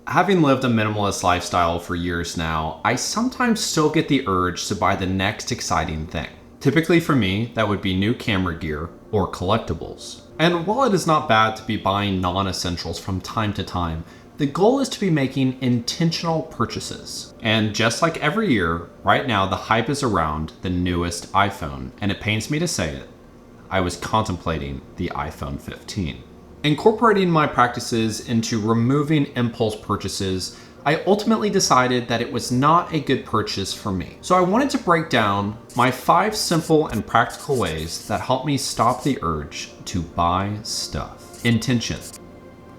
Having lived a minimalist lifestyle for years now, I sometimes still get the urge to buy the next exciting thing. Typically for me, that would be new camera gear or collectibles. And while it is not bad to be buying non-essentials from time to time, the goal is to be making intentional purchases. And just like every year, right now the hype is around the newest iPhone, and it pains me to say it, I was contemplating the iPhone 15. Incorporating my practices into removing impulse purchases, I ultimately decided that it was not a good purchase for me. So I wanted to break down my 5 simple and practical ways that help me stop the urge to buy stuff. Intention.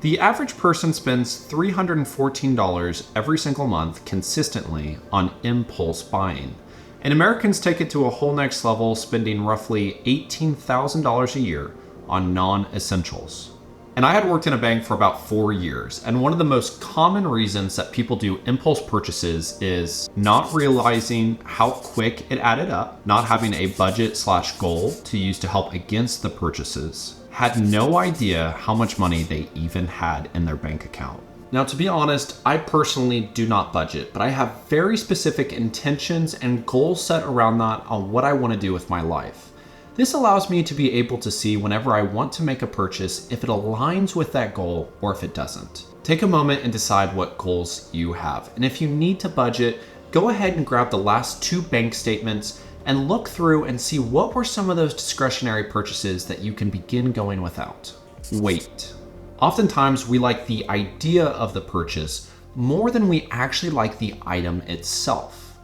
The average person spends $314 every single month consistently on impulse buying. And Americans take it to a whole next level, spending roughly $18,000 a year on non-essentials. And I had worked in a bank for about 4 years, and one of the most common reasons that people do impulse purchases is not realizing how quick it added up, not having a budget/goal to use to help against the purchases, had no idea how much money they even had in their bank account. Now, to be honest, I personally do not budget, but I have very specific intentions and goals set around that on what I want to do with my life. This allows me to be able to see whenever I want to make a purchase if it aligns with that goal or if it doesn't. Take a moment and decide what goals you have. And if you need to budget, go ahead and grab the last 2 bank statements and look through and see what were some of those discretionary purchases that you can begin going without. Wait. Oftentimes we like the idea of the purchase more than we actually like the item itself.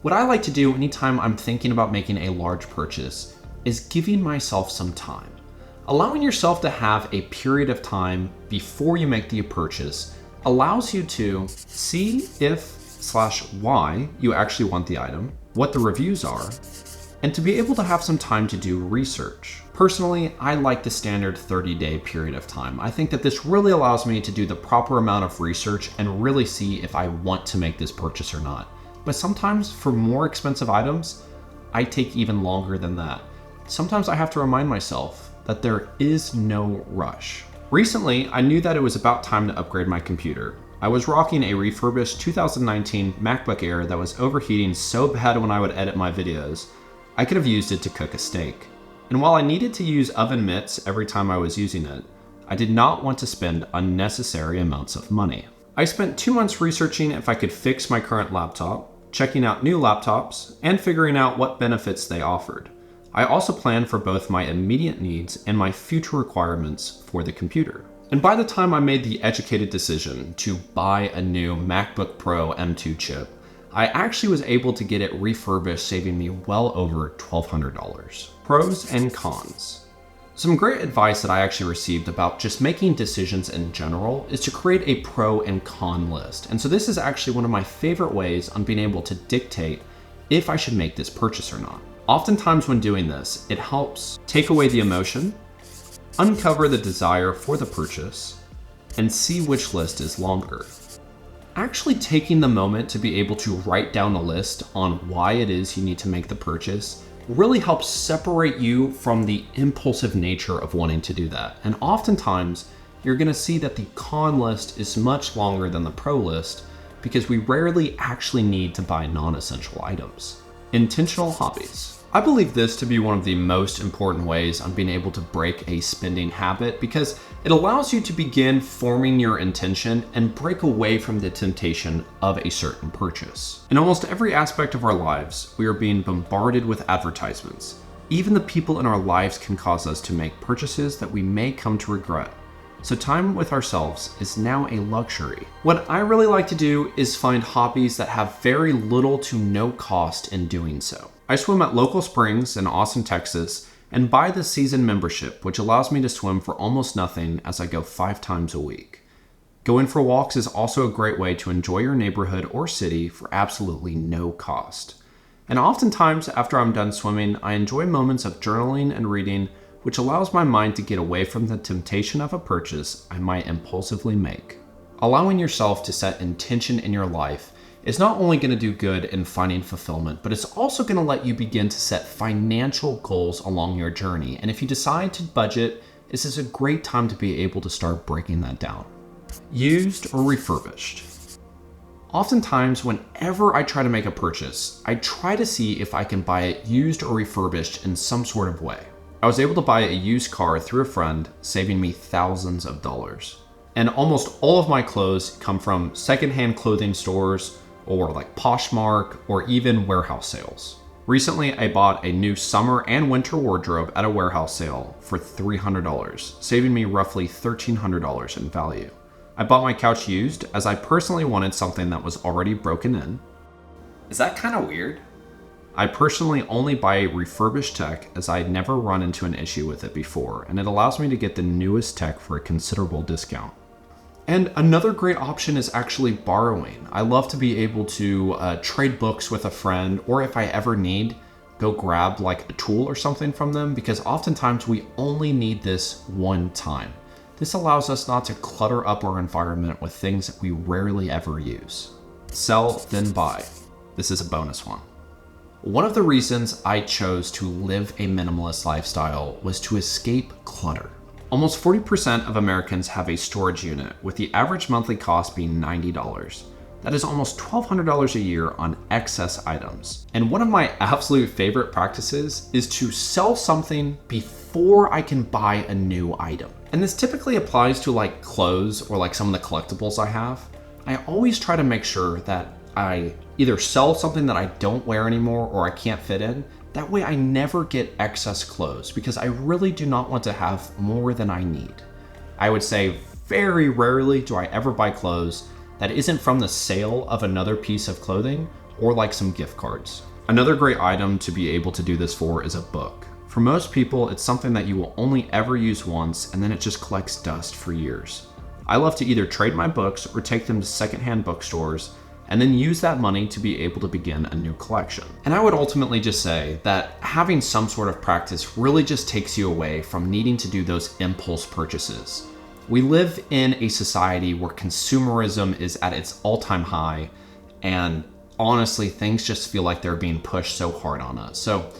What I like to do anytime I'm thinking about making a large purchase is giving myself some time. Allowing yourself to have a period of time before you make the purchase allows you to see if/why you actually want the item, what the reviews are, and to be able to have some time to do research. Personally, I like the standard 30-day period of time. I think that this really allows me to do the proper amount of research and really see if I want to make this purchase or not. But sometimes for more expensive items, I take even longer than that. Sometimes I have to remind myself that there is no rush. Recently, I knew that it was about time to upgrade my computer. I was rocking a refurbished 2019 MacBook Air that was overheating so bad when I would edit my videos, I could have used it to cook a steak. And while I needed to use oven mitts every time I was using it, I did not want to spend unnecessary amounts of money. I spent 2 months researching if I could fix my current laptop, checking out new laptops, and figuring out what benefits they offered. I also planned for both my immediate needs and my future requirements for the computer. And by the time I made the educated decision to buy a new MacBook Pro M2 chip, I actually was able to get it refurbished, saving me well over $1,200. Pros and cons. Some great advice that I actually received about just making decisions in general is to create a pro and con list. And so this is actually one of my favorite ways on being able to dictate if I should make this purchase or not. Oftentimes when doing this, it helps take away the emotion, uncover the desire for the purchase, and see which list is longer. Actually taking the moment to be able to write down a list on why it is you need to make the purchase really helps separate you from the impulsive nature of wanting to do that. And oftentimes, you're gonna see that the con list is much longer than the pro list because we rarely actually need to buy non-essential items. Intentional hobbies. I believe this to be one of the most important ways on being able to break a spending habit because it allows you to begin forming your intention and break away from the temptation of a certain purchase. In almost every aspect of our lives, we are being bombarded with advertisements. Even the people in our lives can cause us to make purchases that we may come to regret. So time with ourselves is now a luxury. What I really like to do is find hobbies that have very little to no cost in doing so. I swim at local springs in Austin, Texas, and buy the season membership, which allows me to swim for almost nothing as I go 5 times a week. Going for walks is also a great way to enjoy your neighborhood or city for absolutely no cost. And oftentimes after I'm done swimming, I enjoy moments of journaling and reading, which allows my mind to get away from the temptation of a purchase I might impulsively make. Allowing yourself to set intention in your life is not only going to do good in finding fulfillment, but it's also going to let you begin to set financial goals along your journey. And if you decide to budget, this is a great time to be able to start breaking that down. Used or refurbished? Oftentimes, whenever I try to make a purchase, I try to see if I can buy it used or refurbished in some sort of way. I was able to buy a used car through a friend, saving me thousands of dollars. And almost all of my clothes come from secondhand clothing stores or like Poshmark or even warehouse sales. Recently, I bought a new summer and winter wardrobe at a warehouse sale for $300, saving me roughly $1,300 in value. I bought my couch used as I personally wanted something that was already broken in. Is that kind of weird? I personally only buy refurbished tech as I had never run into an issue with it before, and it allows me to get the newest tech for a considerable discount. And another great option is actually borrowing. I love to be able to trade books with a friend, or if I ever need, go grab like a tool or something from them, because oftentimes we only need this one time. This allows us not to clutter up our environment with things that we rarely ever use. Sell, then buy. This is a bonus one. One of the reasons I chose to live a minimalist lifestyle was to escape clutter. Almost 40% of Americans have a storage unit, with the average monthly cost being $90. That is almost $1,200 a year on excess items. And one of my absolute favorite practices is to sell something before I can buy a new item. And this typically applies to like clothes or like some of the collectibles I have. I always try to make sure that I either sell something that I don't wear anymore or I can't fit in. That way I never get excess clothes, because I really do not want to have more than I need. I would say very rarely do I ever buy clothes that isn't from the sale of another piece of clothing or like some gift cards. Another great item to be able to do this for is a book. For most people, it's something that you will only ever use once and then it just collects dust for years. I love to either trade my books or take them to secondhand bookstores and then use that money to be able to begin a new collection. And I would ultimately just say that having some sort of practice really just takes you away from needing to do those impulse purchases. We live in a society where consumerism is at its all-time high, and honestly, things just feel like they're being pushed so hard on us. So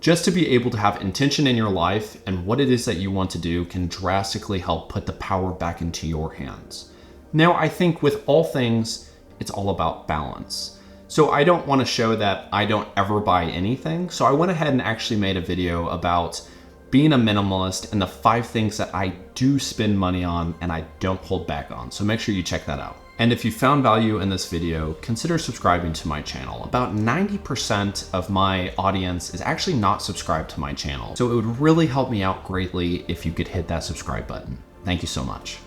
just to be able to have intention in your life and what it is that you want to do can drastically help put the power back into your hands. Now, I think with all things, it's all about balance. So I don't want to show that I don't ever buy anything. So I went ahead and actually made a video about being a minimalist and the 5 things that I do spend money on and I don't hold back on. So make sure you check that out. And if you found value in this video, consider subscribing to my channel. About 90% of my audience is actually not subscribed to my channel. So it would really help me out greatly if you could hit that subscribe button. Thank you so much.